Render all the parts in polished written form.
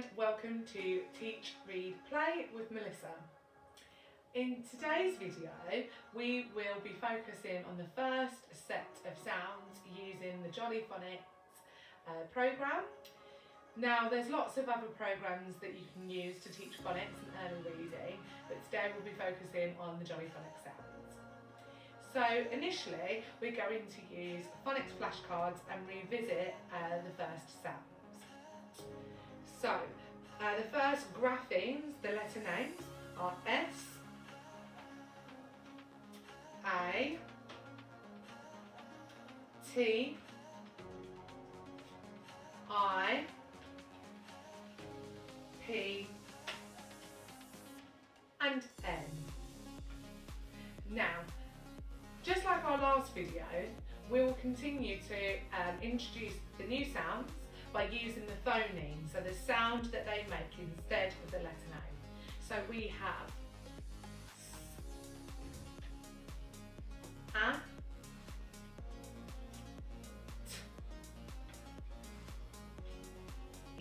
and welcome to Teach, Read, Play with Melissa. In today's video we will be focusing on the first set of sounds using the Jolly Phonics programme. Now there's lots of other programmes that you can use to teach phonics and early reading, but today we'll be focusing on the Jolly Phonics sounds. So initially we're going to use phonics flashcards and revisit the first sounds. So the first graphemes, the letter names, are S, A, T, I, P, and N. Now, just like our last video, we will continue to introduce the new sounds by using the phoneme, so the sound that they make instead of the letter name. So we have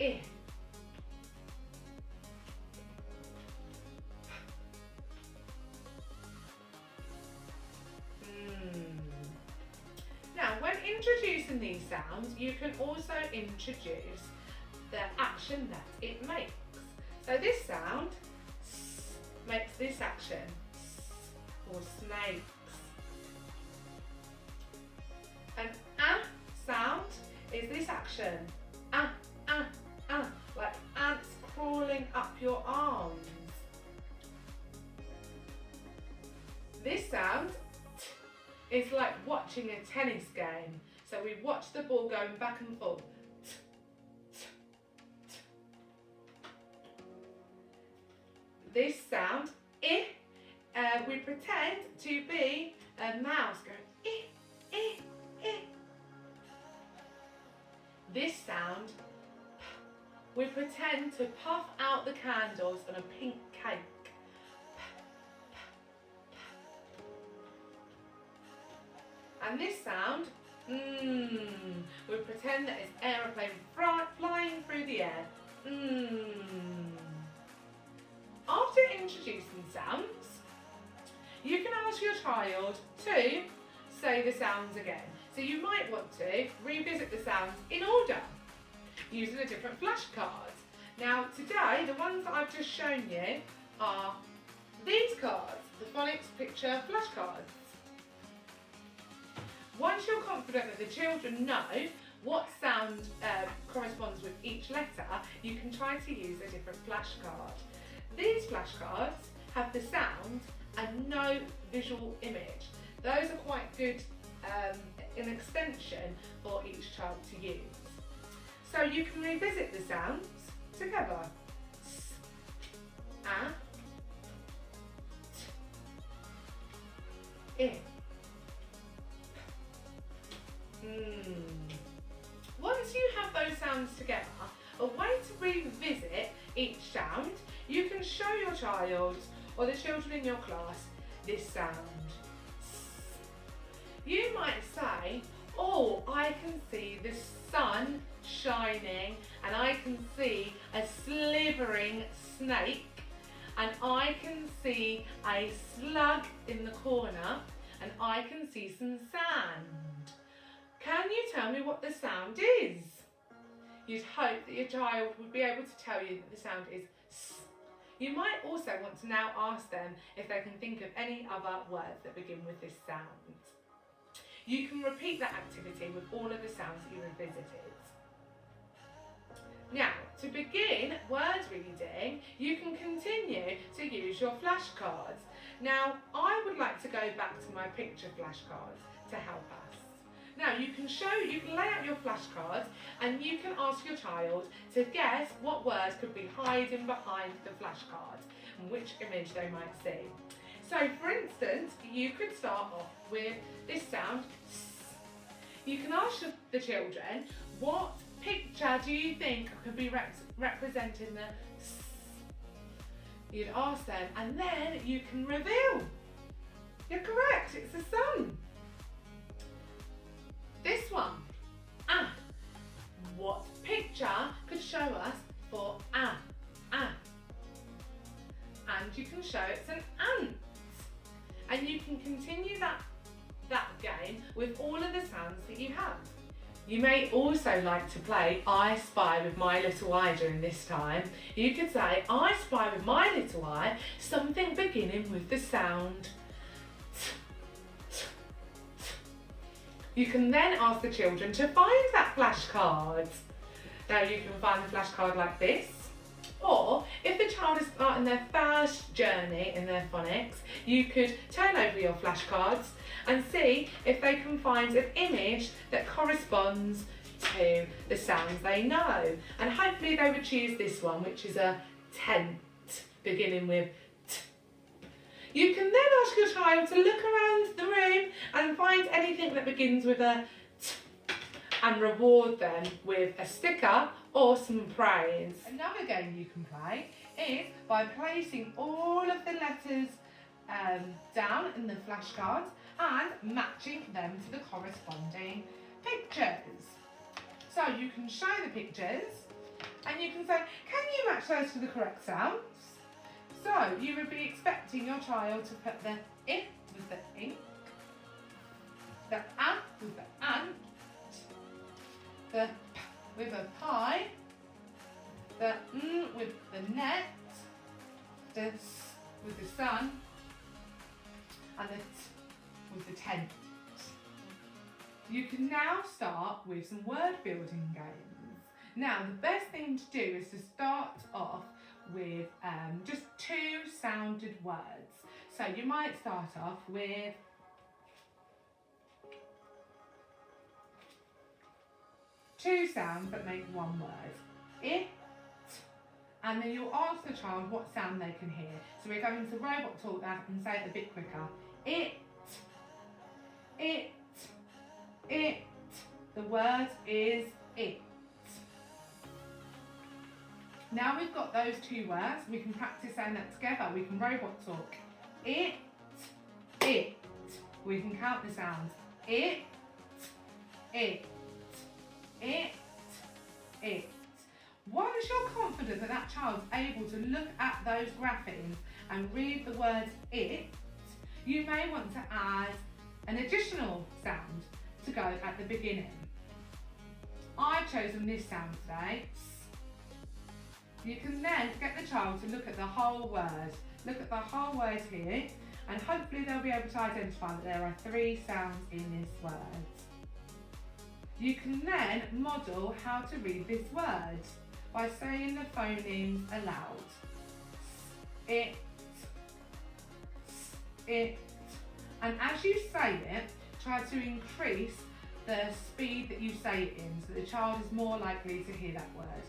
A, T, I, Now, when introducing these sounds, you can also introduce the action that it makes. So this sound makes this action, or snakes. An sound is this action, like ants crawling up your arms. This sound is like watching a tennis game. So we watch the ball going back and forth. This sound, we pretend to be a mouse going, This sound, we pretend to puff out the candles on a pink cake. And this sound, we pretend that it's an aeroplane flying through the air. After introducing sounds, you can ask your child to say the sounds again. So you might want to revisit the sounds in order, using a different flashcard. Now today, the ones that I've just shown you are these cards, the phonics picture flashcards. Once you're confident that the children know what sound corresponds with each letter, you can try to use a different flashcard. These flashcards have the sound and no visual image. Those are quite good in extension for each child to use. So you can revisit the sounds together. S, A, T, I. Once you have those sounds together, a way to revisit each sound, you can show your child or the children in your class this sound. You might say, oh, I can see the sun shining and I can see a slithering snake and I can see a slug in the corner and I can see some sand. Can you tell me what the sound is? You'd hope that your child would be able to tell you that the sound is S. You might also want to now ask them if they can think of any other words that begin with this sound. You can repeat that activity with all of the sounds that you revisited. Now, to begin word reading, you can continue to use your flashcards. Now, I would like to go back to my picture flashcards to help us. Now you can lay out your flashcards and you can ask your child to guess what words could be hiding behind the flashcard and which image they might see. So for instance, you could start off with this sound, S. You can ask the children, what picture do you think could be representing the S? You'd ask them and then you can reveal. You're correct, it's the sun. This one, what picture could show us for with all of the sounds that you have. You may also like to play I Spy with my little eye during this time. You could say, I spy with my little eye something beginning with the sound. You can then ask the children to find that flashcard. Now you can find the flashcard like this, or if the child is starting their first journey in their phonics, you could turn over your flashcards and see if they can find an image that corresponds to the sounds they know. And hopefully they would choose this one, which is a tent, beginning with T. You can then ask your child to look around the room and find anything that begins with a T and reward them with a sticker or some praise. Another game you can play is by placing all of the letters down in the flashcards and matching them to the corresponding pictures. So you can show the pictures and you can say, can you match those to the correct sounds? So you would be expecting your child to put the I with the ink, the A with the ant, the P with a pie, the N with the net, the S with the sun, and the T with the tent. You can now start with some word building games. Now the best thing to do is to start off with just two sounded words. So you might start off with two sounds that make one word. It, and then you'll ask the child what sound they can hear. So we're going to robot talk that and say it a bit quicker. It. The word is it. Now we've got those two words, we can practice saying that together. We can robot talk. It. We can count the sounds. It. Once you're confident that that child's able to look at those graphics and read the word it, you may want to add an additional sound to go at the beginning. I've chosen this sound today. You can then get the child to look at the whole word. Look at the whole word here, and hopefully they'll be able to identify that there are three sounds in this word. You can then model how to read this word by saying the phonemes aloud. It. And as you say it, try to increase the speed that you say it in so the child is more likely to hear that word.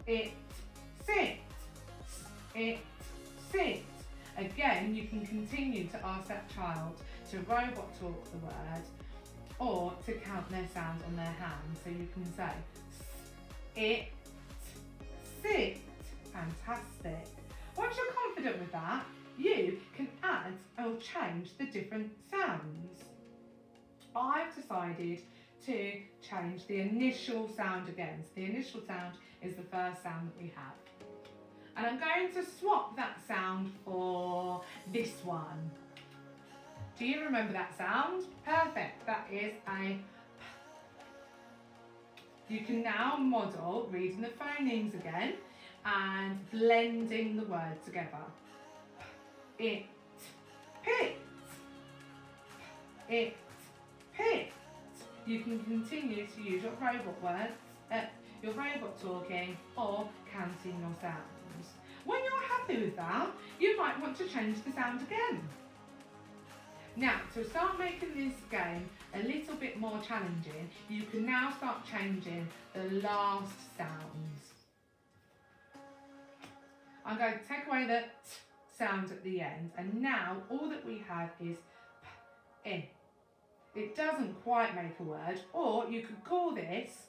It, sit. It, sit. Again, you can continue to ask that child to robot talk the word or to count their sounds on their hands. So you can say it, sit. Fantastic. Once you're confident with that, you can add or change the different sounds. I've decided to change the initial sound again. So the initial sound is the first sound that we have. And I'm going to swap that sound for this one. Do you remember that sound? Perfect. That is a P. You can now model reading the phonemes again and blending the words together. It, pit. It, pit. You can continue to use your robot words, your robot talking, or counting your sounds. When you're happy with that, you might want to change the sound again. Now, to start making this game a little bit more challenging, you can now start changing the last sounds. I'm going to take away the T sound at the end, and now all that we have is P, I. It doesn't quite make a word, or you could call this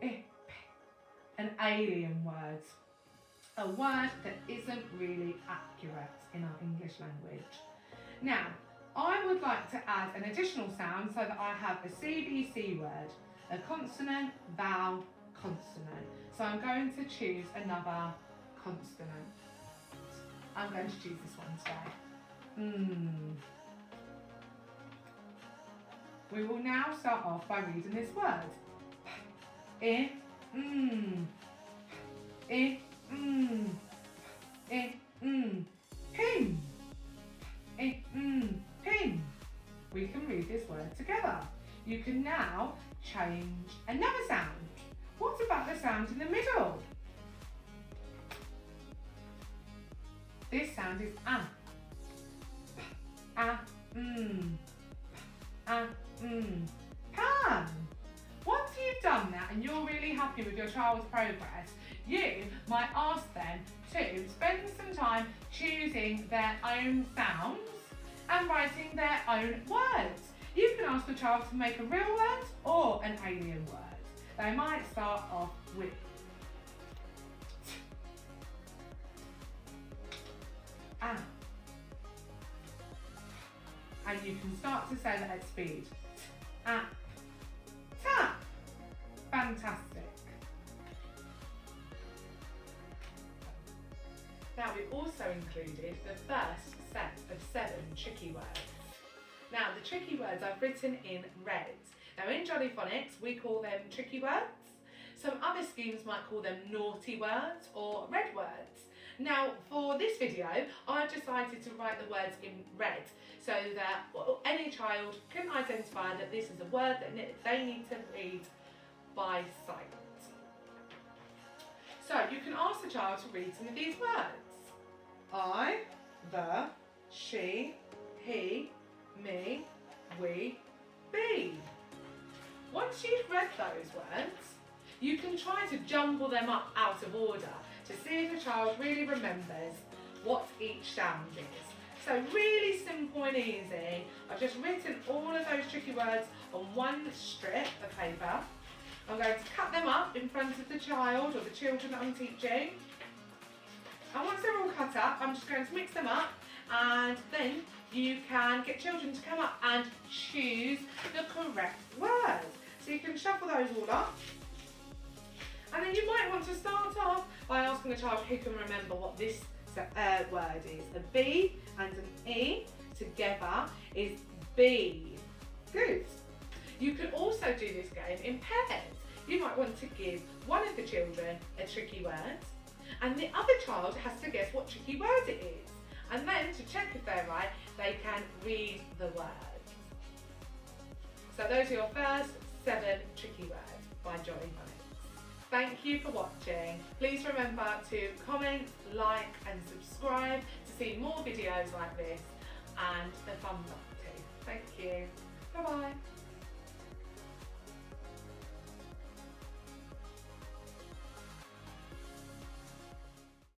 P, I, P, an alien word. A word that isn't really accurate in our English language. Now, I would like to add an additional sound so that I have a CBC word, a consonant, vowel, consonant. So I'm going to choose another consonant. I'm going to choose this one today. We will now start off by reading this word. I, I, I, pin. I, pin. We can read this word together. You can now change another sound. What about the sound in the middle? This sound is ah. Ah, ah, Pan. Once you've done that and you're really happy with your child's progress, you might ask them to spend some time choosing their own sounds and writing their own words. You can ask the child to make a real word or an alien word. They might start off with ah. And you can start to say that at speed. Ah. Tap. Fantastic. Now we've also included the first set of 7 tricky words. Now the tricky words I've written in red. Now in Jolly Phonics we call them tricky words. Some other schemes might call them naughty words or red words. Now for this video I've decided to write the words in red so that any child can identify that this is a word that they need to read by sight. So you can ask the child to read some of these words. I, the, she, he, me, we, be. Once you've read those words, you can try to jumble them up out of order to see if the child really remembers what each sound is. So really simple and easy. I've just written all of those tricky words on one strip of paper. I'm going to cut them up in front of the child or the children that I'm teaching. And once they're all cut up, I'm just going to mix them up, and then you can get children to come up and choose the correct word. So you can shuffle those all up. And then you might want to start off by asking the child who can remember what this word is. A B and an E together is bee. Good. You can also do this game in pairs. You might want to give one of the children a tricky word and the other child has to guess what tricky word it is. And then to check if they're right, they can read the word. So those are your first 7 tricky words by Jolly Phonics. Thank you for watching. Please remember to comment, like and subscribe to see more videos like this and the fun stuff too. Thank you. Bye bye.